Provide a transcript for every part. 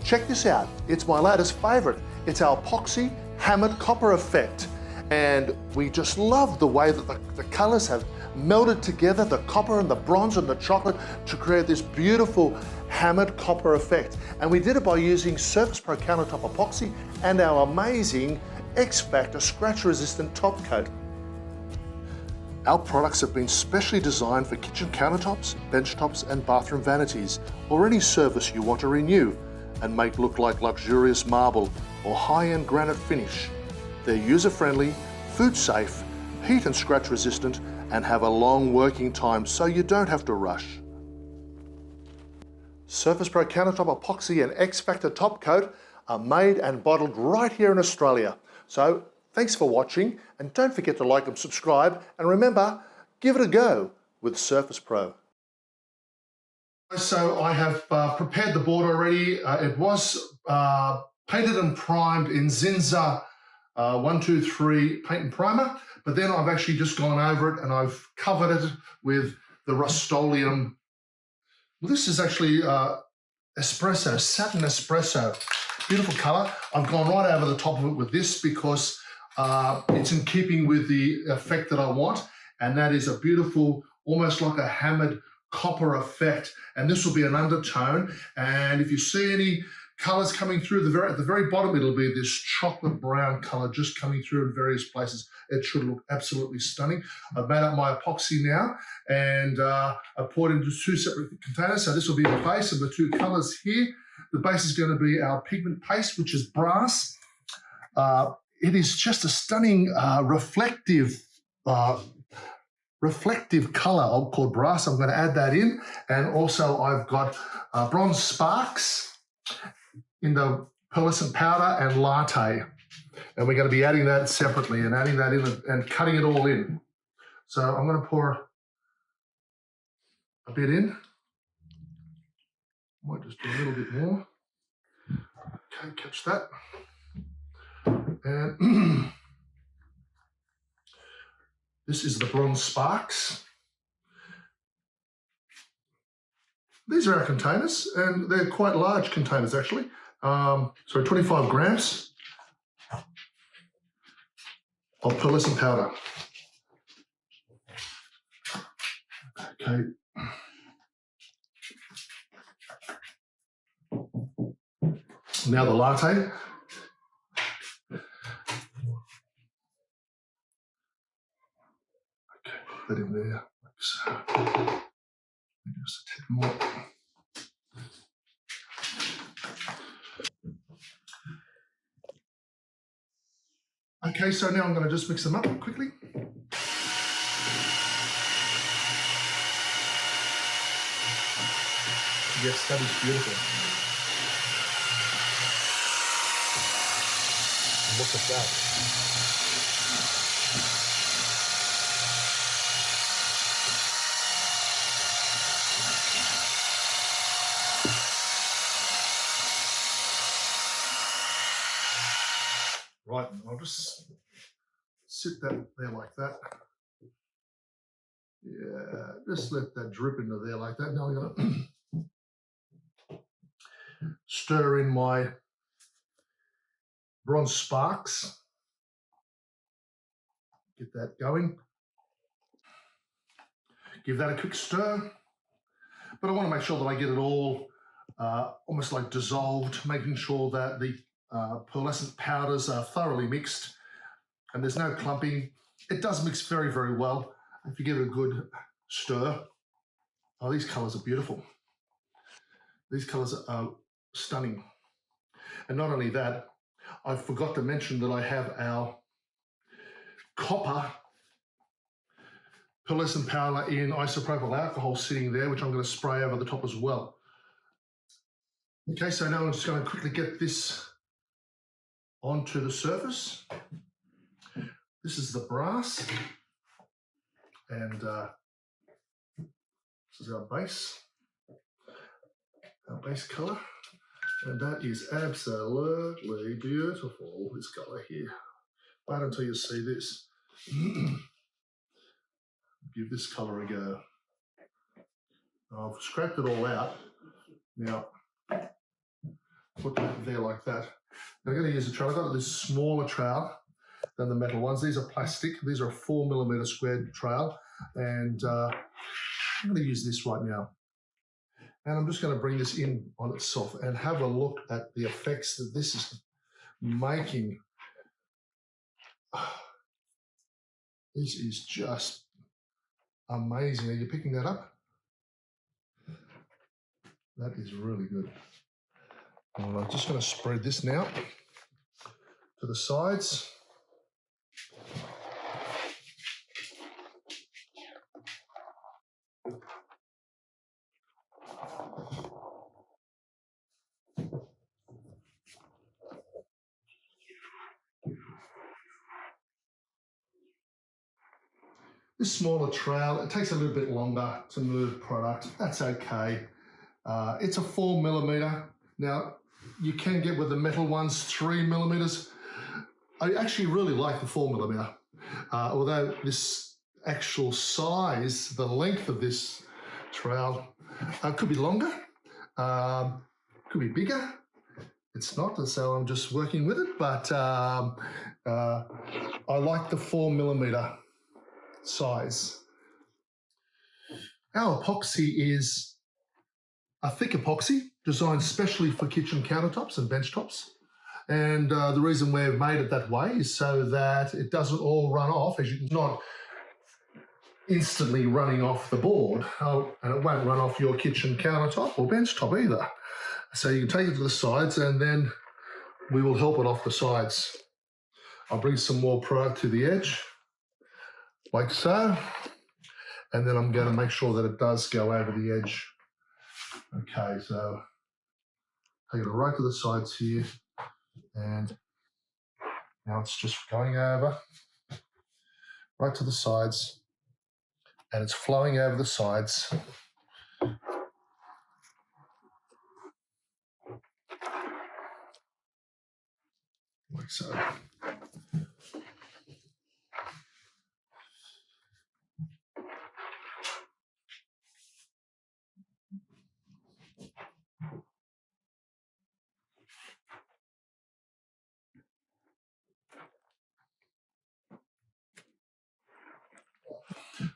Check this out, it's my latest favorite. It's our Epoxy Hammered Copper effect. And we just love the way that the colors have melded together, the copper and the bronze and the chocolate, to create this beautiful hammered copper effect. And we did it by using Surfacepro Countertop Epoxy and our amazing XFACTOR Scratch Resistant Topcoat. Our products have been specially designed for kitchen countertops, benchtops and bathroom vanities, or any surface you want to renew and make look like luxurious marble or high-end granite finish. They're user-friendly, food-safe, heat and scratch resistant, and have a long working time so you don't have to rush. Surfacepro Countertop Epoxy and XFACTOR Topcoat are made and bottled right here in Australia. So thanks for watching, and don't forget to like and subscribe, and remember, give it a go with Surfacepro. So I have prepared the board already. It was painted and primed in Zinza 123 paint and primer, but then I've actually just gone over it and I've covered it with the Rust-Oleum. Well, this is actually espresso, satin espresso, beautiful color. I've gone right over the top of it with this because it's in keeping with the effect that I want, and that is a beautiful, almost like a hammered copper effect. And this will be an undertone, and if you see any colors coming through, at the very bottom, it'll be this chocolate brown color just coming through in various places. It should look absolutely stunning. I've made up my epoxy now, and I poured it into 2 separate containers. So this will be the base of the 2 colors here. The base is going to be our pigment paste, which is brass. It is just a stunning reflective color called brass. I'm going to add that in, and also I've got bronze sparks in the pearlescent powder and latte, and we're going to be adding that separately and adding that in and cutting it all in. So I'm going to pour a bit in. Might just do a little bit more. Okay, catch that. And this is the bronze sparks. These are our containers, and they're quite large containers actually. So 25 grams of pearlescent powder. Okay. Now the latte. Okay, put that in there like so. Just a tad more. Okay, so now I'm going to just mix them up quickly. Yes, that is beautiful. Look at that. Right, I'll just sit that there like that. Yeah, just let that drip into there like that. Now I'm going to stir in my bronze sparks. Get that going. Give that a quick stir. But I want to make sure that I get it all almost like dissolved, making sure that the pearlescent powders are thoroughly mixed and there's no clumping. It does mix very, very well if you give it a good stir. Oh, these colors are beautiful. These colors are stunning. And not only that, I forgot to mention that I have our copper pearlescent powder in isopropyl alcohol sitting there, which I'm going to spray over the top as well. Okay, so now I'm just going to quickly get this onto the surface. This is the brass, and this is our base color, and that is absolutely beautiful, this color here. Wait until you see this. Give this color a go. I've scraped it all out. Now, put that there like that. Now I'm going to use a trowel. I've got this smaller trowel than the metal ones. These are plastic. These are a 4mm squared trowel, and I'm going to use this right now. And I'm just going to bring this in on itself and have a look at the effects that this is making. This is just amazing. Are you picking that up? That is really good. And I'm just going to spread this now to the sides. This smaller trowel, it takes a little bit longer to move product. That's okay. It's a 4mm. Now, you can get with the metal ones 3mm. I actually really like the 4mm. Although this actual size, the length of this trowel could be longer, could be bigger. It's not, so I'm just working with it, but I like the 4mm size. Our epoxy is a thick epoxy designed specially for kitchen countertops and benchtops. And the reason we've made it that way is so that it doesn't all run off, as it's not instantly running off the board. And it won't run off your kitchen countertop or benchtop either. So you can take it to the sides and then we will help it off the sides. I'll bring some more product to the edge, like so. And then I'm going to make sure that it does go over the edge. Okay, so take it right to the sides here. And now it's just going over right to the sides. And it's flowing over the sides. Like so.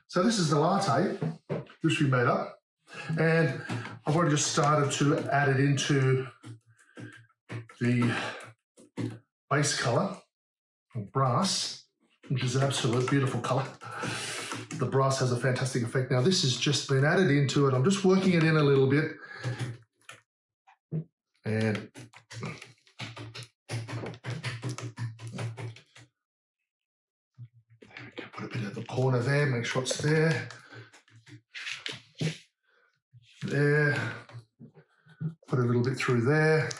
So this is the latte, which we made up. And I've already just started to add it into the base colour, brass, which is an absolute beautiful colour. The brass has a fantastic effect. Now this has just been added into it. I'm just working it in a little bit. And put a bit at the corner there, make sure it's there. There. Put a little bit through there.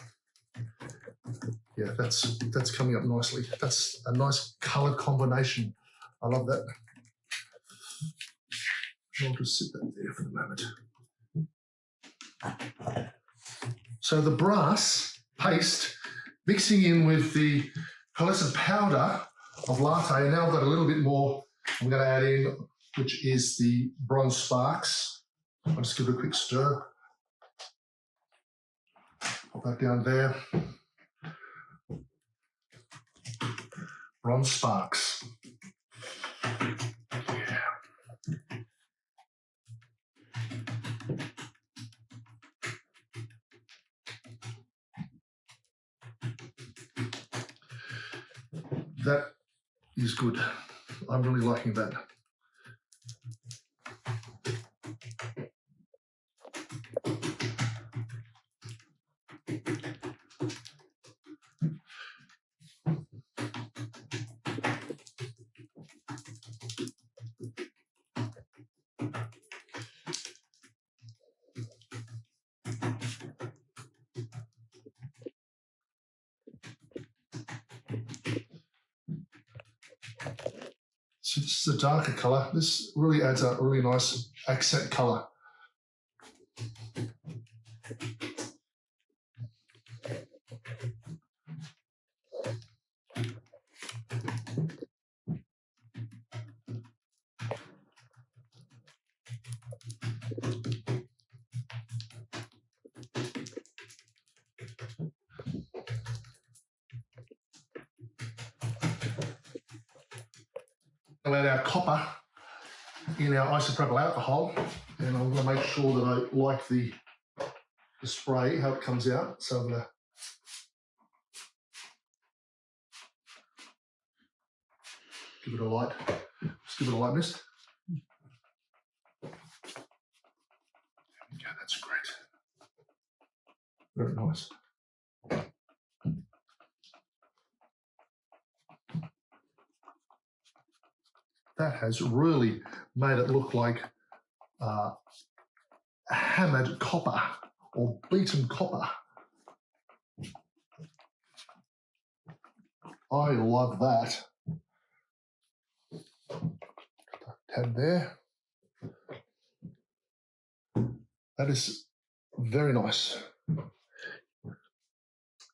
Yeah, that's coming up nicely. That's a nice colour combination. I love that. I'll just sit that there for the moment. So the brass paste mixing in with the pearlescent powder of latte. Now I've got a little bit more I'm going to add in, which is the bronze sparks. I'll just give it a quick stir. Put that down there. Bronze sparks. Yeah. That is good. I'm really liking that. So this is a darker colour. This really adds a really nice accent colour. I'll add our copper in our isopropyl alcohol, and I'm going to make sure that I like the spray, how it comes out. So I'm going to give it a light, just give it a light mist. Yeah, that's great. Very nice. That has really made it look like hammered copper or beaten copper. I love that. Tab there. That is very nice.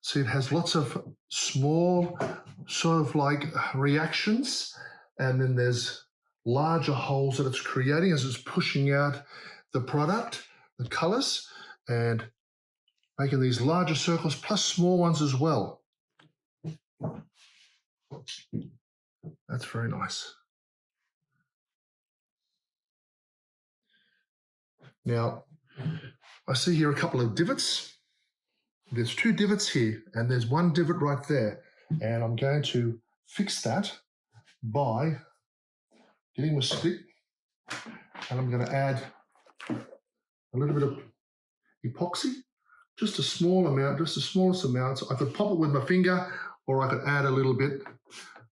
See, it has lots of small sort of like reactions, and then there's larger holes that it's creating as it's pushing out the product, the colors, and making these larger circles plus small ones as well. That's very nice. Now, I see here a couple of divots. There's 2 divots here, and there's 1 divot right there. And I'm going to fix that by getting my stick, and I'm going to add a little bit of epoxy, just a small amount, just the smallest amount. So I could pop it with my finger, or I could add a little bit,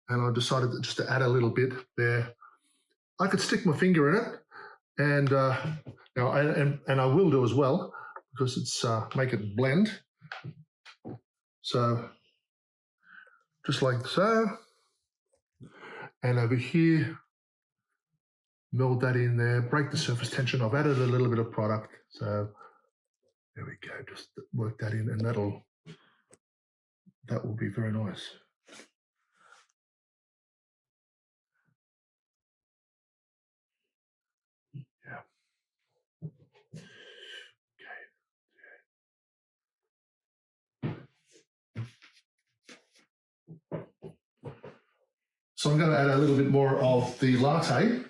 and I decided just to add a little bit there. I could stick my finger in it, and now and I will do as well, because it's make it blend. So just like so, and over here, meld that in there, break the surface tension. I've added a little bit of product, so there we go. Just work that in, and that will be very nice. Yeah. So I'm going to add a little bit more of the latte,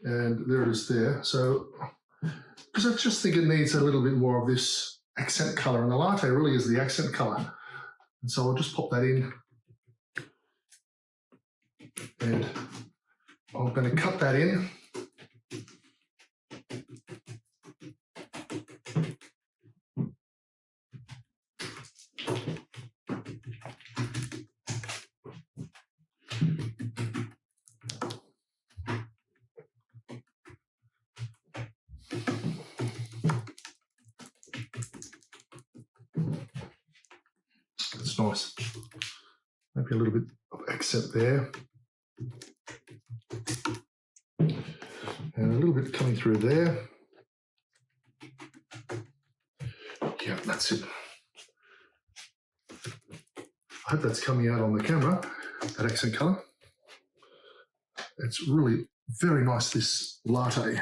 and there it is there. So, because I just think it needs a little bit more of this accent color, and the latte really is the accent color. And so I'll just pop that in, and I'm going to cut that in. It's nice. Maybe a little bit of accent there. And a little bit coming through there. Yeah, that's it. I hope that's coming out on the camera, that accent colour. It's really very nice, this latte.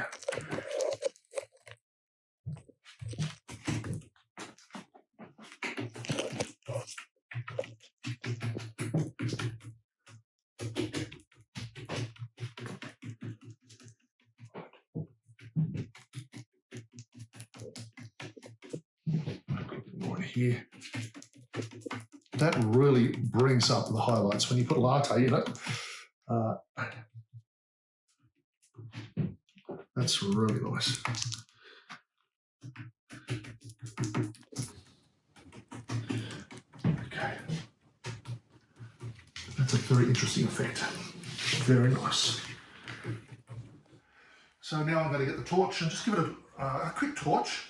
Here. That really brings up the highlights when you put latte in it. That's really nice. Okay. That's a very interesting effect. Very nice. So now I'm going to get the torch and just give it a quick torch.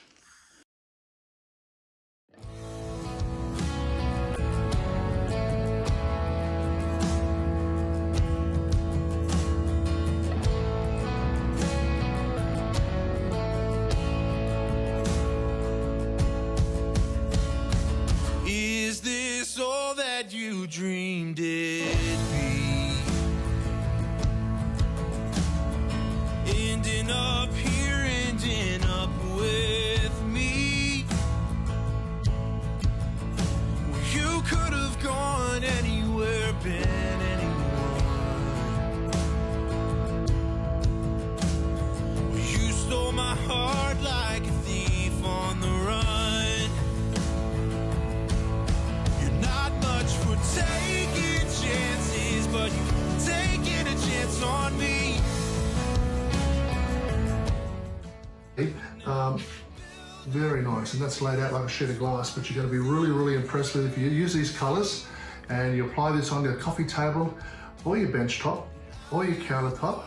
You dreamed it'd be, ending up here, ending up with me. Well, you could have gone anywhere, been anyone. Very nice, and that's laid out like a sheet of glass, but you're going to be really, really impressed with it if you use these colors and you apply this on your coffee table or your bench top or your countertop.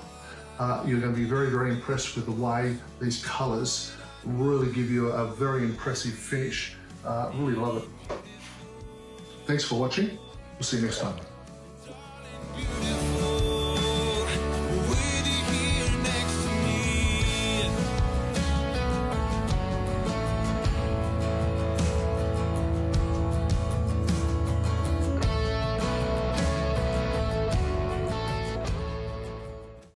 You're going to be very, very impressed with the way these colors really give you a very impressive finish. Really love it. Thanks for watching. We'll see you next time.